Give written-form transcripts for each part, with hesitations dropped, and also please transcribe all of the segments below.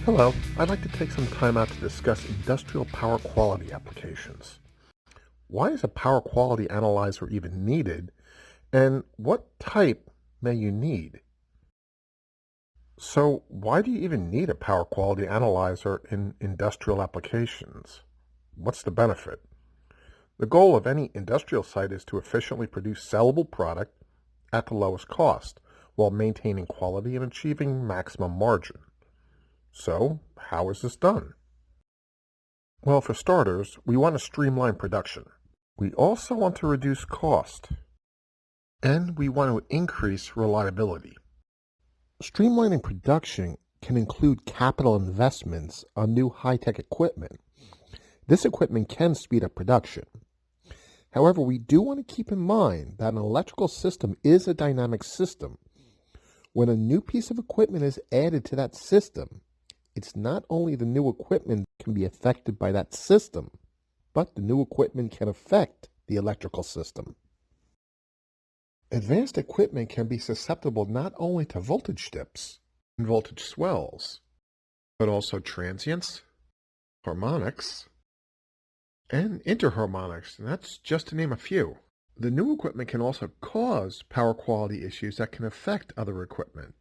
Hello, I'd like to take some time out to discuss industrial power quality applications. Why is a power quality analyzer even needed, and what type may you need? So, why do you even need a power quality analyzer in industrial applications? What's the benefit? The goal of any industrial site is to efficiently produce sellable product at the lowest cost while maintaining quality and achieving maximum margin. So, how is this done? Well, for starters, we want to streamline production. We also want to reduce cost, and we want to increase reliability. Streamlining production can include capital investments on new high-tech equipment. This equipment can speed up production. However, we do want to keep in mind that an electrical system is a dynamic system. When a new piece of equipment is added to that system, it's not only the new equipment that can be affected by that system, but the new equipment can affect the electrical system. Advanced equipment can be susceptible not only to voltage dips and voltage swells, but also transients, harmonics, and interharmonics, and that's just to name a few. The new equipment can also cause power quality issues that can affect other equipment.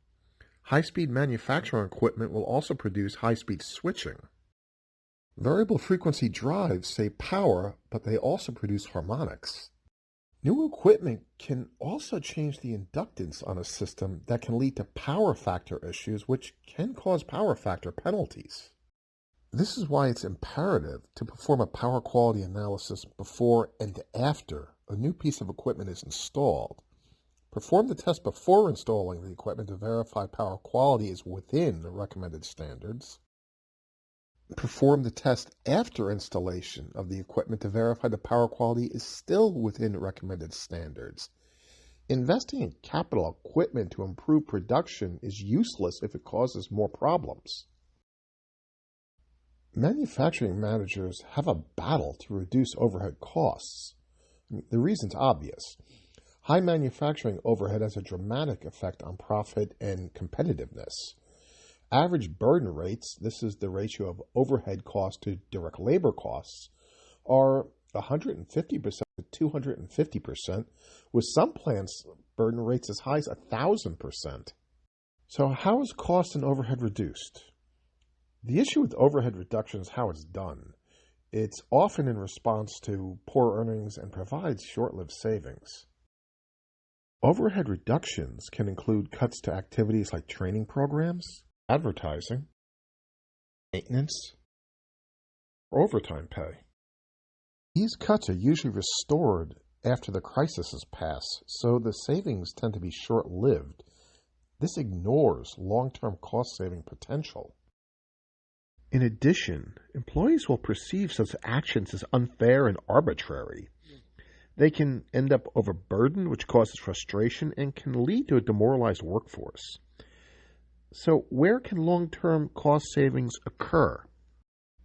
High-speed manufacturing equipment will also produce high-speed switching. Variable frequency drives save power, but they also produce harmonics. New equipment can also change the inductance on a system that can lead to power factor issues, which can cause power factor penalties. This is why it's imperative to perform a power quality analysis before and after a new piece of equipment is installed. Perform the test before installing the equipment to verify power quality is within the recommended standards. Perform the test after installation of the equipment to verify the power quality is still within recommended standards. Investing in capital equipment to improve production is useless if it causes more problems. Manufacturing managers have a battle to reduce overhead costs. The reason's obvious. High manufacturing overhead has a dramatic effect on profit and competitiveness. Average burden rates, this is the ratio of overhead cost to direct labor costs, are 150% to 250%, with some plants burden rates as high as 1,000%. So how is cost and overhead reduced? The issue with overhead reduction is how it's done. It's often in response to poor earnings and provides short-lived savings. Overhead reductions can include cuts to activities like training programs, advertising, maintenance, or overtime pay. These cuts are usually restored after the crisis has passed, so the savings tend to be short-lived. This ignores long-term cost-saving potential. In addition, employees will perceive such actions as unfair and arbitrary. They can end up overburdened, which causes frustration and can lead to a demoralized workforce. So where can long-term cost savings occur?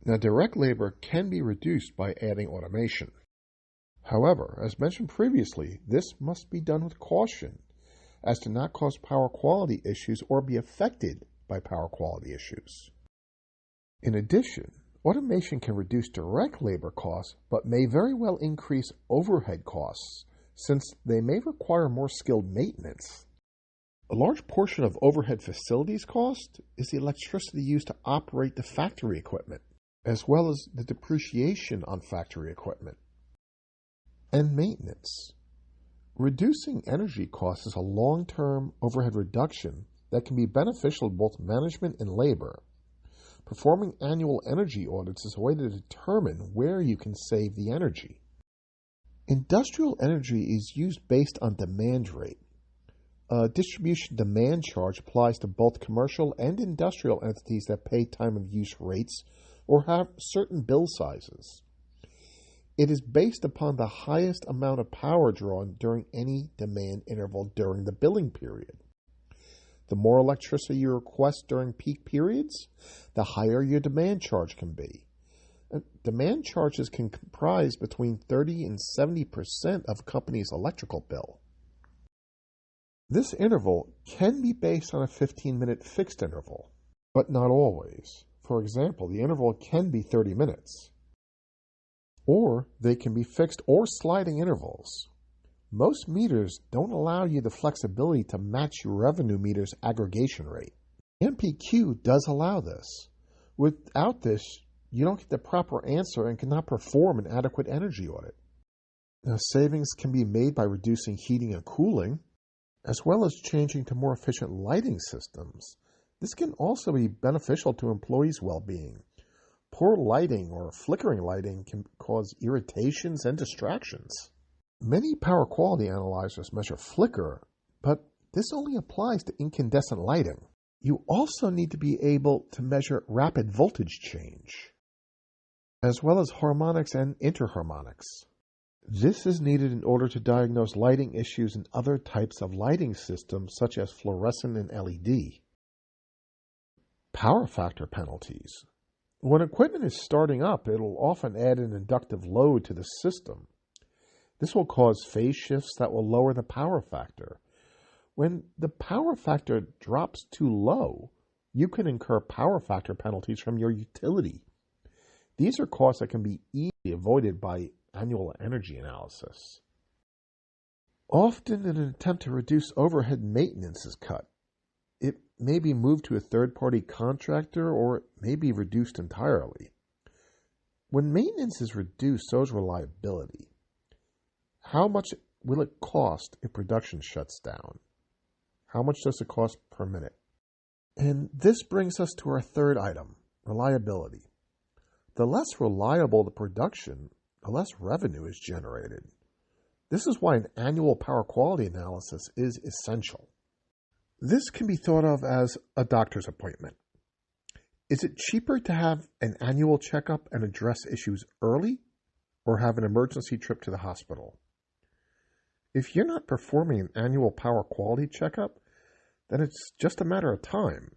Now, direct labor can be reduced by adding automation. However, as mentioned previously, this must be done with caution as to not cause power quality issues or be affected by power quality issues. In addition, automation can reduce direct labor costs, but may very well increase overhead costs, since they may require more skilled maintenance. A large portion of overhead facilities cost is the electricity used to operate the factory equipment, as well as the depreciation on factory equipment. And maintenance. Reducing energy costs is a long-term overhead reduction that can be beneficial to both management and labor. Performing annual energy audits is a way to determine where you can save the energy. Industrial energy is used based on demand rate. A distribution demand charge applies to both commercial and industrial entities that pay time of use rates or have certain bill sizes. It is based upon the highest amount of power drawn during any demand interval during the billing period. The more electricity you request during peak periods, the higher your demand charge can be. Demand charges can comprise between 30 and 70% of a company's electrical bill. This interval can be based on a 15-minute fixed interval, but not always. For example, the interval can be 30 minutes, or they can be fixed or sliding intervals. Most meters don't allow you the flexibility to match your revenue meter's aggregation rate. MPQ does allow this. Without this, you don't get the proper answer and cannot perform an adequate energy audit. Now, savings can be made by reducing heating and cooling, as well as changing to more efficient lighting systems. This can also be beneficial to employees' well-being. Poor lighting or flickering lighting can cause irritations and distractions. Many power quality analyzers measure flicker, but this only applies to incandescent lighting. You also need to be able to measure rapid voltage change, as well as harmonics and interharmonics. This is needed in order to diagnose lighting issues in other types of lighting systems, such as fluorescent and LED. Power factor penalties. When equipment is starting up, it'll often add an inductive load to the system. This will cause phase shifts that will lower the power factor. When the power factor drops too low, you can incur power factor penalties from your utility. These are costs that can be easily avoided by annual energy analysis. Often, in an attempt to reduce overhead, maintenance is cut. It may be moved to a third-party contractor, or it may be reduced entirely. When maintenance is reduced, so is reliability. How much will it cost if production shuts down? How much does it cost per minute? And this brings us to our third item, reliability. The less reliable the production, the less revenue is generated. This is why an annual power quality analysis is essential. This can be thought of as a doctor's appointment. Is it cheaper to have an annual checkup and address issues early, or have an emergency trip to the hospital? If you're not performing an annual power quality checkup, then it's just a matter of time.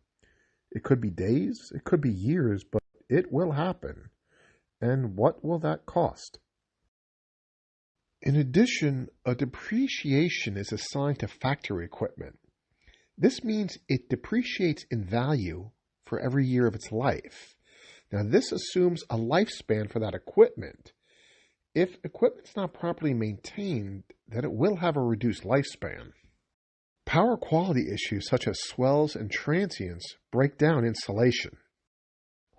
It could be days, it could be years, but it will happen. And what will that cost? In addition, a depreciation is assigned to factory equipment. This means it depreciates in value for every year of its life. Now, this assumes a lifespan for that equipment. If equipment's not properly maintained, then it will have a reduced lifespan. Power quality issues such as swells and transients break down insulation.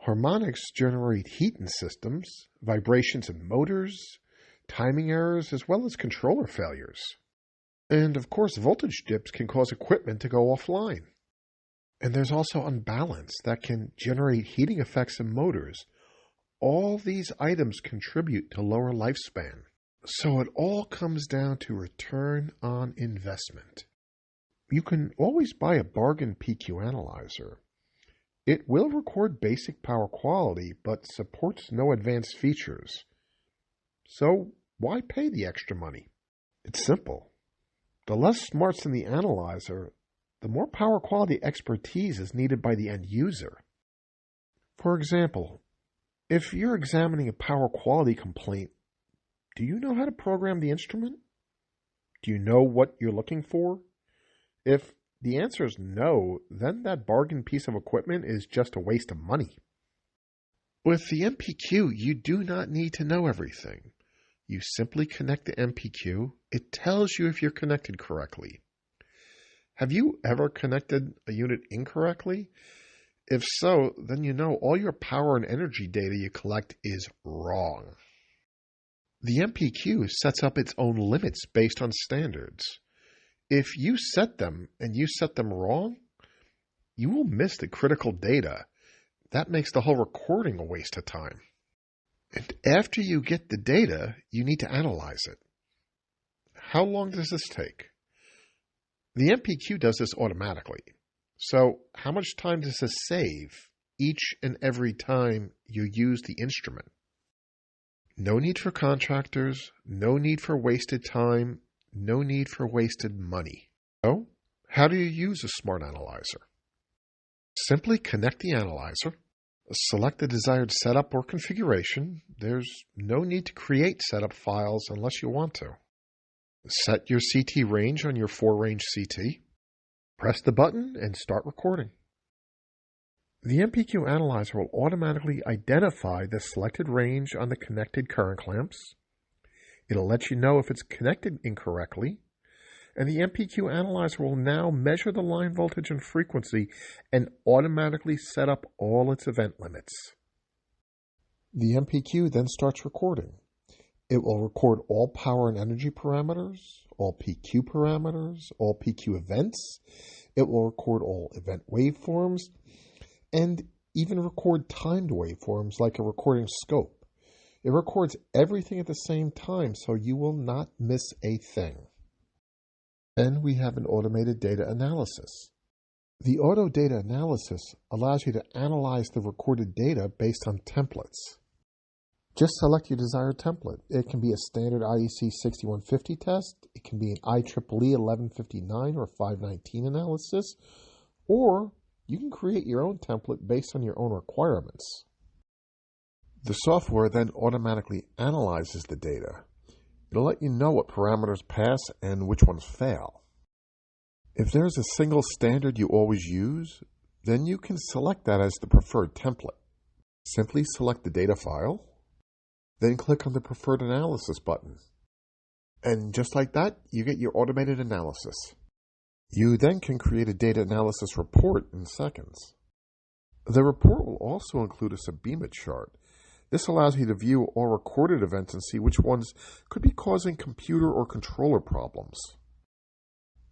Harmonics generate heat in systems, vibrations in motors, timing errors, as well as controller failures. And of course, voltage dips can cause equipment to go offline. And there's also unbalance that can generate heating effects in motors. All these items contribute to lower lifespan. So it all comes down to return on investment. You can always buy a bargain PQ analyzer. It will record basic power quality, but supports no advanced features. So why pay the extra money? It's simple. The less smarts in the analyzer, the more power quality expertise is needed by the end user. For example, if you're examining a power quality complaint, do you know how to program the instrument? Do you know what you're looking for? If the answer is no, then that bargain piece of equipment is just a waste of money. With the MPQ, you do not need to know everything. You simply connect the MPQ. It tells you if you're connected correctly. Have you ever connected a unit incorrectly? If so, then you know all your power and energy data you collect is wrong. The MPQ sets up its own limits based on standards. If you set them and you set them wrong, you will miss the critical data. That makes the whole recording a waste of time. And after you get the data, you need to analyze it. How long does this take? The MPQ does this automatically. So how much time does this save each and every time you use the instrument? No need for contractors, no need for wasted time, no need for wasted money. So, how do you use a smart analyzer? Simply connect the analyzer, select the desired setup or configuration. There's no need to create setup files unless you want to. Set your CT range on your 4-range CT. Press the button and start recording. The MPQ analyzer will automatically identify the selected range on the connected current clamps. It'll let you know if it's connected incorrectly, and the MPQ analyzer will now measure the line voltage and frequency and automatically set up all its event limits. The MPQ then starts recording. It will record all power and energy parameters, all PQ parameters, all PQ events. It will record all event waveforms, and even record timed waveforms like a recording scope. It records everything at the same time, so you will not miss a thing. Then we have an automated data analysis. The auto data analysis allows you to analyze the recorded data based on templates. Just select your desired template. It can be a standard IEC 6150 test, it can be an IEEE 1159 or 519 analysis, or you can create your own template based on your own requirements. The software then automatically analyzes the data. It'll let you know what parameters pass and which ones fail. If there's a single standard you always use, then you can select that as the preferred template. Simply select the data file, then click on the Preferred Analysis button. And just like that, you get your automated analysis. You then can create a data analysis report in seconds. The report will also include a subimage chart. This allows you to view all recorded events and see which ones could be causing computer or controller problems.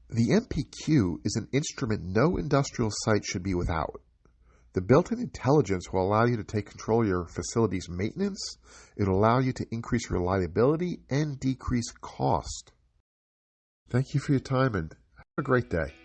The MPQ is an instrument no industrial site should be without. The built-in intelligence will allow you to take control of your facility's maintenance. It will allow you to increase reliability and decrease cost. Thank you for your time and have a great day.